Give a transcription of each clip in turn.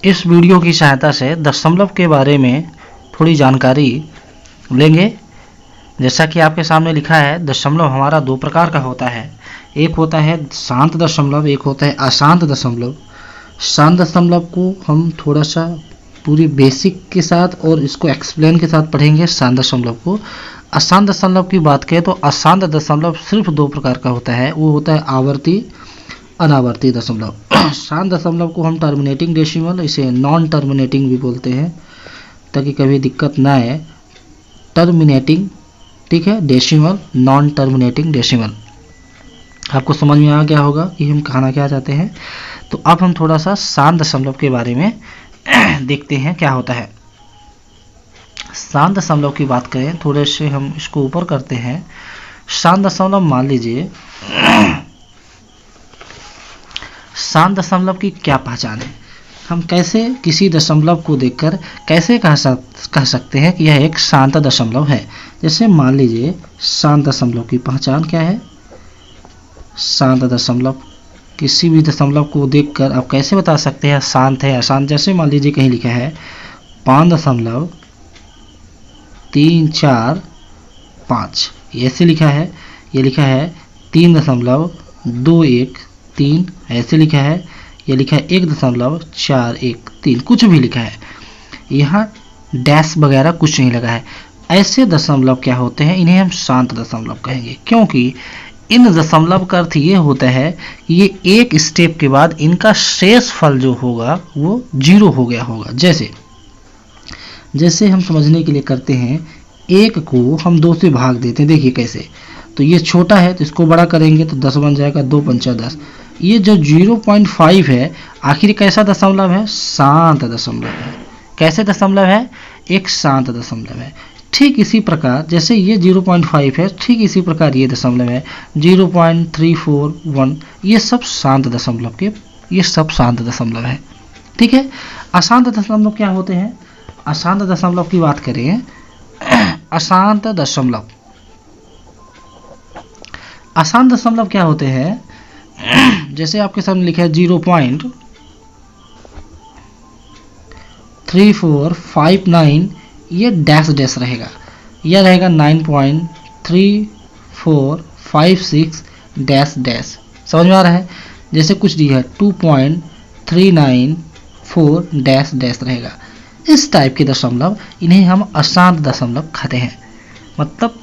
इस वीडियो की सहायता से दशमलव के बारे में थोड़ी जानकारी लेंगे। जैसा कि आपके सामने लिखा है, दशमलव हमारा दो प्रकार का होता है। एक होता है शांत दशमलव, एक होता है अशांत दशमलव। शांत दशमलव को हम थोड़ा सा पूरी बेसिक के साथ और इसको एक्सप्लेन के साथ पढ़ेंगे शांत दशमलव को। अशांत दशमलव की बात करें तो अशांत दशमलव सिर्फ दो प्रकार का होता है, वो होता है आवर्ती, अनावर्ती दशमलव। शांत दशमलव को हम टर्मिनेटिंग डेसिमल, इसे नॉन टर्मिनेटिंग भी बोलते हैं ताकि कभी दिक्कत ना आए। टर्मिनेटिंग, ठीक है, डेसिमल, नॉन टर्मिनेटिंग डेसिमल। आपको समझ में आ गया होगा कि हम कहना क्या चाहते हैं। तो अब हम थोड़ा सा शांत दशमलव के बारे में देखते हैं क्या होता है। शांत दशमलव की बात करें, थोड़े से हम इसको ऊपर करते हैं। शांत दशमलव मान लीजिए, शांत दशमलव की क्या पहचान है, हम कैसे किसी दशमलव को देखकर कैसे कह सकते हैं कि यह एक शांत दशमलव है। जैसे मान लीजिए शांत दशमलव की पहचान क्या है। शांत दशमलव, किसी भी दशमलव को देखकर आप कैसे बता सकते हैं शांत है अशांत। जैसे मान लीजिए कहीं लिखा है 5.345, ऐसे लिखा है। ये लिखा है 3.213, ऐसे लिखा है। ये लिखा है 1.413, कुछ भी लिखा है, यहाँ डैश वगैरह कुछ नहीं लगा है। ऐसे दशमलव क्या होते हैं, इन्हें हम शांत दशमलव कहेंगे, क्योंकि इन दशमलव का अर्थ ये होता है कि ये एक स्टेप के बाद इनका शेष फल जो होगा वो 0 हो गया होगा। जैसे हम समझने के लिए करते हैं, 1 को हम 2 से भाग देते हैं। देखिए कैसे, तो ये छोटा है तो इसको बड़ा करेंगे तो 10 बन जाएगा, 2 पंचा 10। ये जो 0.5 है, आखिर कैसा दशमलव है, शांत दशमलव है। कैसे दशमलव है, एक शांत दशमलव है। ठीक इसी प्रकार जैसे ये 0.5 है, ठीक इसी प्रकार ये दशमलव है 0.341, ये सब शांत दशमलव दशमलव है। ठीक है। अशांत दशमलव क्या होते हैं, अशांत दशमलव की बात करें, अशांत दशमलव क्या होते हैं, जैसे आपके सामने लिखा है 0.3459, ये डैश डैश रहेगा, यह रहेगा 9.3456 डैश डैश। समझ में आ रहा है। जैसे कुछ दिया है 2.394 डैश डैश रहेगा। इस टाइप के दशमलव, इन्हें हम अशांत दशमलव कहते हैं। मतलब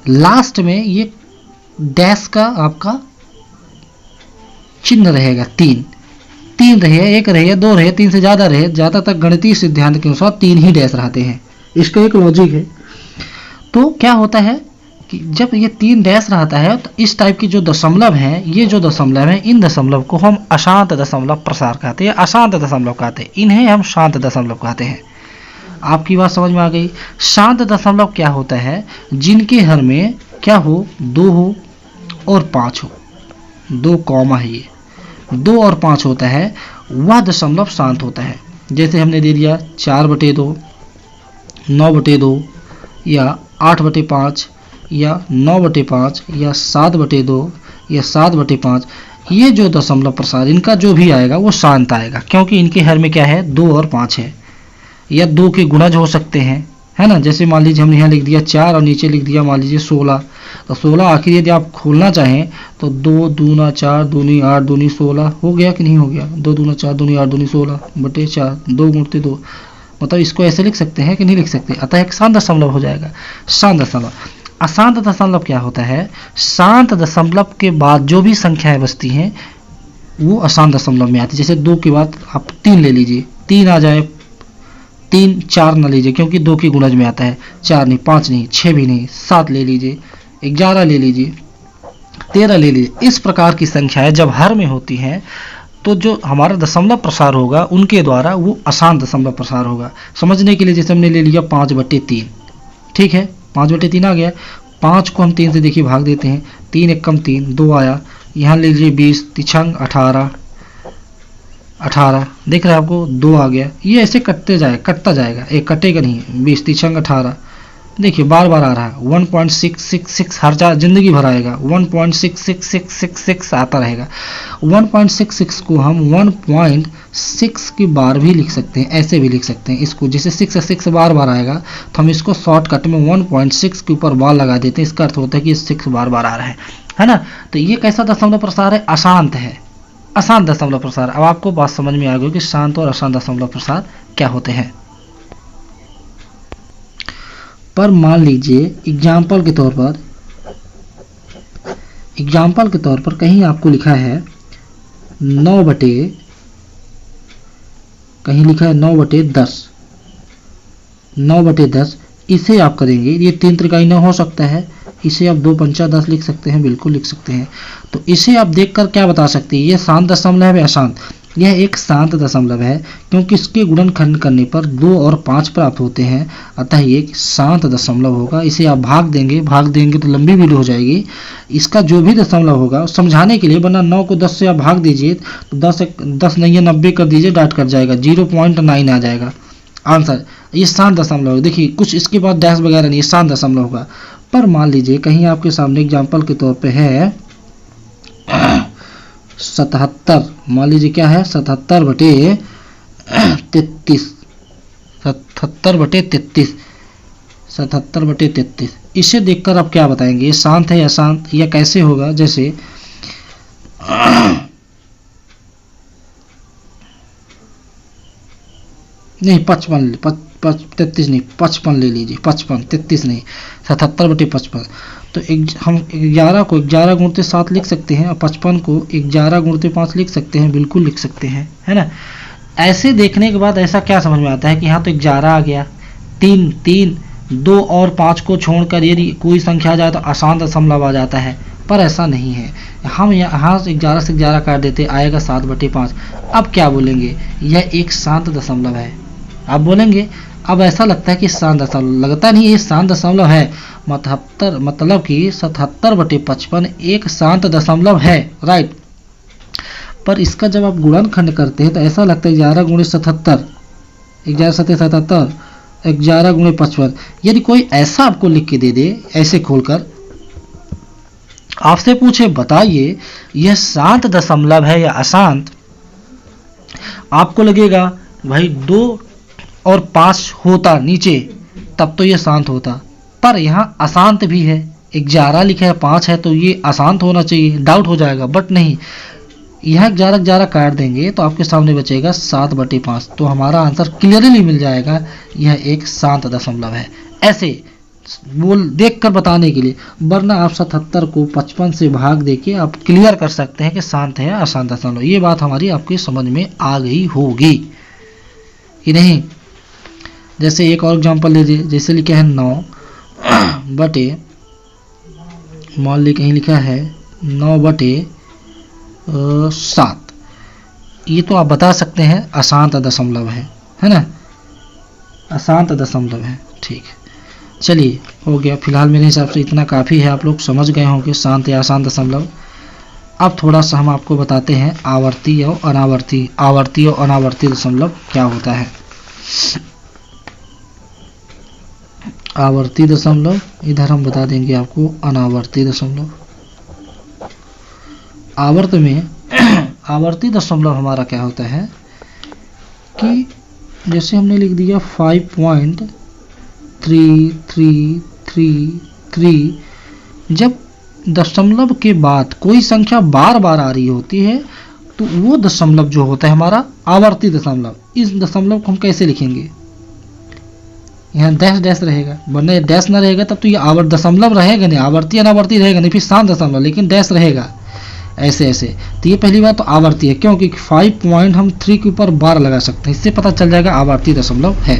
लास्ट में ये डैश का आपका चिन्ह रहेगा, 3 रहे, 1 रहे, 2 रहे, 3 से ज़्यादा रहे, ज़्यादातर गणितीय सिद्धांत के अनुसार 3 ही डैश रहते हैं। इसका एक लॉजिक है। तो क्या होता है कि जब ये 3 डैश रहता है तो इस टाइप की जो दशमलव हैं, ये जो दशमलव हैं, इन दशमलव को हम अशांत दशमलव प्रसार कहते हैं, अशांत दशमलव कहते हैं। इन्हें हम शांत दशमलव कहते हैं। आपकी बात समझ में आ गई। शांत दशमलव क्या होता है, जिनके हर में क्या हो, 2 हो और 5 हो, 2 कॉमा है, ये 2 और 5 होता है, वह दशमलव शांत होता है। जैसे हमने दे दिया 4/2, 9/2 या 8/5 या 9/5 या 7/2 या 7/5, ये जो दशमलव प्रसार इनका जो भी आएगा वो शांत आएगा, क्योंकि इनके हर में क्या है, 2 और 5 है। या 2 के गुणज हो सकते हैं, है ना। जैसे मान लीजिए हमने यहाँ लिख दिया 4 और नीचे लिख दिया मान लीजिए 16, तो 16 आखिर यदि आप खोलना चाहें तो 2 दूना 4 दूनी 8 दूनी 16 हो गया कि नहीं हो गया, 2 दूना 4 दूनी 8 दूनी 16 बटे 4, 2 गुणते 2, मतलब इसको ऐसे लिख सकते हैं कि नहीं लिख सकते। अतः एक शांत दशमलव हो जाएगा, शांत दशमलव। अशांत दशमलव क्या होता है, शांत दशमलव के बाद जो भी संख्याएं बचती हैं वो अशांत दशमलव में आती है। जैसे 2 के बाद आप 3 ले लीजिए, 3 आ जाए, 3, 4 न लीजिए क्योंकि 2 की गुणज में आता है, 4 नहीं, 5 नहीं, 6 भी नहीं, 7 ले लीजिए, 11 ले लीजिए, 13 ले लीजिए। इस प्रकार की संख्याएं जब हर में होती हैं तो जो हमारा दशमलव प्रसार होगा उनके द्वारा वो अशांत दशमलव प्रसार होगा। समझने के लिए जैसे हमने ले लिया 5/3, ठीक है, 5/3 आ गया। 5 को हम 3 से देखिए भाग देते हैं, 3 1 कम 3, 2 आया। यहाँ ले लीजिए 20, 3 18, देख रहे हैं आपको, 2 आ गया। ये ऐसे कटता जाएगा, एक कटेगा नहीं, 20 3 18, देखिए बार बार आ रहा है 1.666 हर जिंदगी भर आएगा, 1.66666 आता रहेगा। 1.66 को हम 1.6 की बार भी लिख सकते हैं, ऐसे भी लिख सकते हैं इसको, जैसे 6 बार बार आएगा तो हम इसको शॉर्टकट में 1.6 के ऊपर बार लगा देते हैं। इसका अर्थ होता है कि 6 बार बार आ रहा है ना। तो ये कैसा दशमलव प्रसार है? अशांत है, अशांत दशमलव प्रसार। अब आपको बात समझ में आ गई कि शांत और अशांत दशमलव प्रसार क्या होते हैं। पर मान लीजिए एग्जाम्पल के तौर पर कहीं आपको लिखा है 9/10, कहीं लिखा है 9/10, 9/10, इसे आप करेंगे, ये 3 त्रिकाई 9 हो सकता है, इसे आप 2 पंचा 10 लिख सकते हैं, बिल्कुल लिख सकते हैं। तो इसे आप देखकर क्या बता सकते हैं, ये शांत दशमलव है अशांत? यह एक शांत दशमलव है क्योंकि इसके गुणनखंड करने पर 2 और 5 प्राप्त होते हैं, अतः ये एक शांत दशमलव होगा। इसे आप भाग देंगे तो लंबी वीडियो हो जाएगी। इसका जो भी दशमलव होगा समझाने के लिए, वरना 9 को 10 से आप भाग दीजिए तो 10 नहीं है 90 कर दीजिए, डाट कर जाएगा, 0.9 आ जाएगा आंसर। ये शांत दशमलव, देखिए कुछ इसके बाद डैश वगैरह नहीं, शांत दशमलव होगा। पर मान लीजिए कहीं आपके सामने एग्जाम्पल के तौर पे है 77, मान लीजिए क्या है 77/33, 77/33, 77/33। इसे देखकर आप क्या बताएंगे, ये शांत है या अशांत, या कैसे होगा? जैसे नहीं 33 नहीं, 55 ले लीजिए, 55, 33 नहीं, 77/55। तो हम 11 को 11 गुणते 7 लिख सकते हैं और 55 को 11 गुणते 5 लिख सकते हैं, बिल्कुल लिख सकते हैं, है ना। ऐसे देखने के बाद ऐसा क्या समझ में आता है कि यहाँ तो 11 आ गया, 3 2 और 5 को छोड़कर यदि कोई संख्या आ जाए तो अशांत दशमलव आ जाता है, पर ऐसा नहीं है। हम यहाँ से 11 से 11 काट देते, आएगा 7/5। अब क्या बोलेंगे, यह एक शांत दशमलव है, आप बोलेंगे। अब ऐसा लगता है कि शांत दशमलव, लगता नहीं ये शांत दशमलव है, मतलब कि 77/55 एक शांत दशमलव है, राइट। पर इसका जब आप गुणनखंड करते हैं तो ऐसा लगता है 11 × 77, 11 × 77, 11 × 55। यदि कोई ऐसा आपको लिख के दे दे, ऐसे खोलकर आपसे पूछे बताइए यह शांत दशमलव है या अशांत, आपको लगेगा भाई 2 और 5 होता नीचे तब तो ये शांत होता, पर यहाँ अशांत भी है, 11 लिखा है 5 है तो ये अशांत होना चाहिए, डाउट हो जाएगा। बट नहीं, यह 11 काट देंगे तो आपके सामने बचेगा 7/5, तो हमारा आंसर क्लियरली मिल जाएगा, यह एक शांत दशमलव है। ऐसे देख कर बताने के लिए, वरना आप 77 को 55 से भाग देके आप क्लियर कर सकते हैं कि शांत है या अशांत दशमलव। ये बात हमारी आपकी समझ में आ गई होगी कि नहीं। जैसे एक और एग्जांपल ले लीजिए, जैसे लिखा है 9/, मान ली कहीं लिखा है 9/7, ये तो आप बता सकते हैं अशांत दशमलव है ना, अशांत दशमलव है। ठीक है, चलिए हो गया, फिलहाल मेरे हिसाब से इतना काफ़ी है, आप लोग समझ गए होंगे शांत या अशांत दशमलव। अब थोड़ा सा हम आपको बताते हैं आवर्ती और अनावर्ती दशमलव क्या होता है। आवर्ती दशमलव, इधर हम बता देंगे आपको अनावर्ती दशमलव। आवर्ती दशमलव हमारा क्या होता है कि जैसे हमने लिख दिया 5.3333, जब दशमलव के बाद कोई संख्या बार बार आ रही होती है तो वो दशमलव जो होता है हमारा आवर्ती दशमलव। इस दशमलव को हम कैसे लिखेंगे, यहाँ डैश रहेगा, वरना डैश ना रहेगा तब तो ये आवर्त दशमलव रहेगा नहीं, आवर्ती अनावर्ती रहेगा नहीं, फिर शांत दशमलव, लेकिन डैश रहेगा ऐसे। तो ये पहली बात तो आवर्ती है, क्योंकि 5 पॉइंट हम 3 के ऊपर बार लगा सकते हैं, इससे पता चल जाएगा आवर्ती दशमलव है।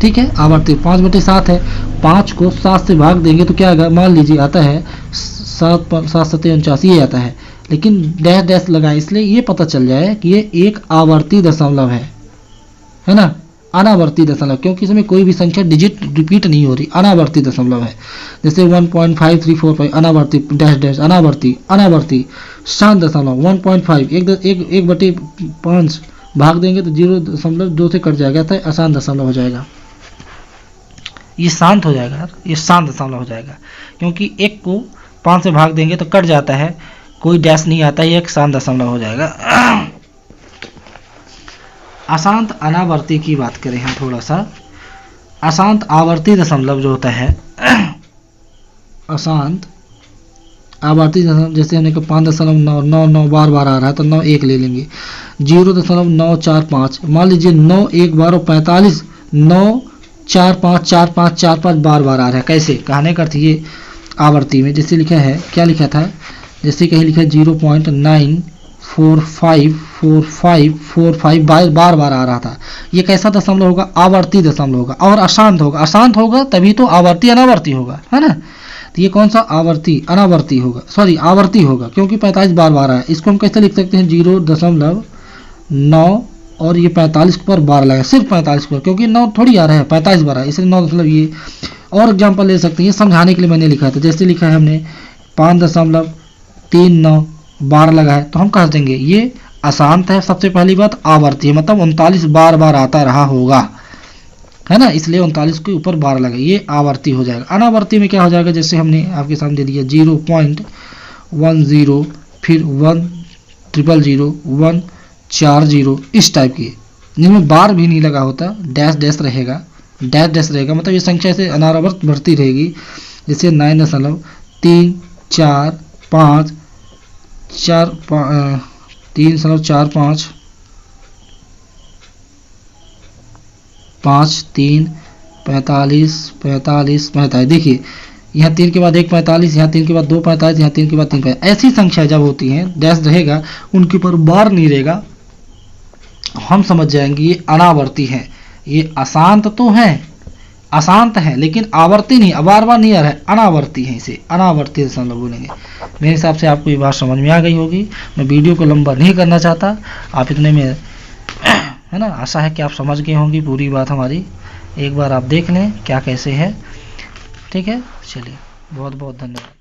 ठीक है, आवर्ती 5/7 है, 5 को 7 से भाग देंगे तो क्या आएगा, मान लीजिए आता है 7 × 7 ये आता है, लेकिन डैश लगाए इसलिए ये पता चल जाए कि ये एक आवर्ती दशमलव है ना, अनावर्ती दशमलव, क्योंकि इसमें कोई भी संख्या डिजिट रिपीट नहीं हो रही, अनावर्ती दशमलव है। जैसे 1.5345 अनावर्ती, डैश अनावर्ती, शांत दशमलव 1.5, 1/5 भाग देंगे तो 0.2 से कट जाएगा, तो अशांत दशमलव हो जाएगा। ये शांत हो जाएगा, ये शांत दशमलव हो जाएगा, क्योंकि 1 को 5 से भाग देंगे तो कट जाता है, कोई डैश नहीं आता, ये एक शांत दशमलव हो जाएगा। अशांत अनावर्ती की बात करें हम थोड़ा सा, अशांत आवर्ती दशमलव जो होता है, अशांत आवर्ती दशमलव, जैसे हमने कहा 5.99 बार बार आ रहा है तो 9 1 ले लेंगे, 0.945, मान लीजिए 9 1 बार और 45 9 4 5 4 5 4 5 बार बार आ रहा है। कैसे कहने का अर्थ ये आवर्ती में जैसे लिखा है, क्या लिखा था, जैसे कहीं लिखा है 0.9454545 बार बार आ रहा था, ये कैसा दशमलव होगा, आवर्ती दशमलव होगा। और अशांत होगा, अशांत होगा तभी तो आवर्ती अनावर्ती होगा, है ना। तो ये कौन सा आवर्ती अनावर्ती होगा, सॉरी आवर्ती होगा, क्योंकि 45 बार बार आया। इसको हम कैसे लिख सकते हैं, 0.9 और ये 45 पर बार लगा, सिर्फ 45 पर, क्योंकि 9 थोड़ी आ रहा है, 45 बार है, इसलिए 9 दशमलव ये। और एग्जाम्पल ले सकते हैं, समझाने के लिए मैंने लिखा था, जैसे लिखा है हमने 5.39 बार लगा है, तो हम कह देंगे ये अशांत है। सबसे पहली बात आवर्ती है, मतलब 39 बार बार आता रहा होगा, है ना, इसलिए 39 के ऊपर बार लगा, ये आवर्ती हो जाएगा। अनावर्ती में क्या हो जाएगा, जैसे हमने आपके सामने दिया 0.10 फिर 10001 140, इस टाइप की, जिनमें बार भी नहीं लगा होता, डैश डैश रहेगा, डैश डैश रहेगा, मतलब ये संख्या से अनावर्त बढ़ती रहेगी। जैसे 9.345 3.45 5 3 45 45 45, देखिए यहाँ 3 के बाद 1 45, यहाँ 3 के बाद 2 45, यहाँ 3 के बाद 3 45, ऐसी संख्या जब होती हैं डैश रहेगा, उनके ऊपर बार नहीं रहेगा, हम समझ जाएंगे ये अनावर्ती है। ये अशांत तो है, अशांत है लेकिन आवर्ती नहीं, बार बार नहीं आ रहा है, अनावर्ती है, इसे अनावर्ती दशमलव बोलेंगे। मेरे हिसाब से आपको ये बात समझ में आ गई होगी। मैं वीडियो को लंबा नहीं करना चाहता, आप इतने में, है ना, आशा है कि आप समझ गए होंगी पूरी बात हमारी। एक बार आप देख लें क्या कैसे है, ठीक है। चलिए, बहुत बहुत धन्यवाद।